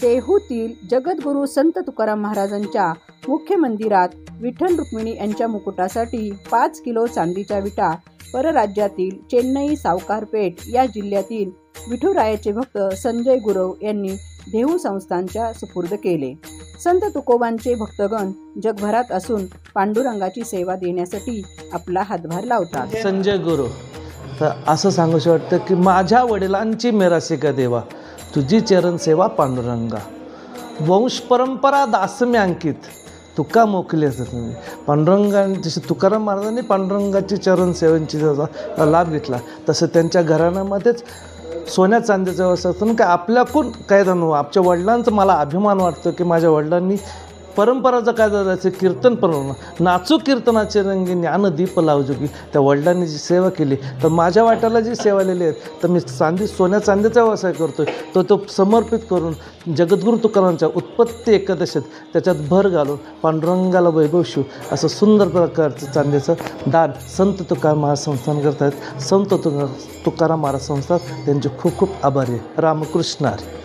देहूतील जगद्गुरू संत तुकाराम महाराजांच्या मुख्य मंदिरात विठ्ठल रुक्मिणी यांच्या मुकुटासाठी 5 किलो चांदीच्या विटा परराज्यातील चेन्नई सावकारपेठ या जिल्ह्यातील विठुरायाचे भक्त संजय गुरव यांनी देहू संस्थानच्या सुपूर्द केले. संत तुकोबांचे भक्तगण जगभरात असून पांडुरंगाची सेवा देण्यासाठी आपला हातभार लावतात. संजय गुरु तर असं सांगूशी वाटतं की माझ्या वडिलांची मेरासिका देवा, तुझी चरण सेवा पांडुरंगा, वंश परंपरा दासमे अंकित, तुका मोकली असत. पांडुरंगा जसे तुकाराम महाराजांनी पांडुरंगाची चरण सेवांची लाभ घेतला, तसं त्यांच्या घराण्यामध्येच सोन्या चांदीचा व्यवसाय असतो. काय आपल्याकडून काय जाणू, आमच्या वडिलांचं मला अभिमान वाटतो की माझ्या वडिलांनी परंपराचं काय जायचं कीर्तन पण नाचू कीर्तनाचे रंगी ज्ञानदीप लावजोगी, त्या वडिलांनी जी सेवा केली तर माझ्या वाट्याला जी सेवा आलेली आहेत तर मी सोन्या चांदीचा व्यवसाय करतो आहे तो समर्पित करून जगद्गुरू तुकारामांच्या उत्पत्ती एकादशीत त्याच्यात भर घालून पांडुरंगाला वैभव शिव असं सुंदर प्रकारचं चांदीचं दान संत तुकाराम महाराज संस्थान करत आहेत. संत तुकाराम महाराज संस्थान त्यांचे खूप खूप आभारी आहे. रामकृष्ण हरी.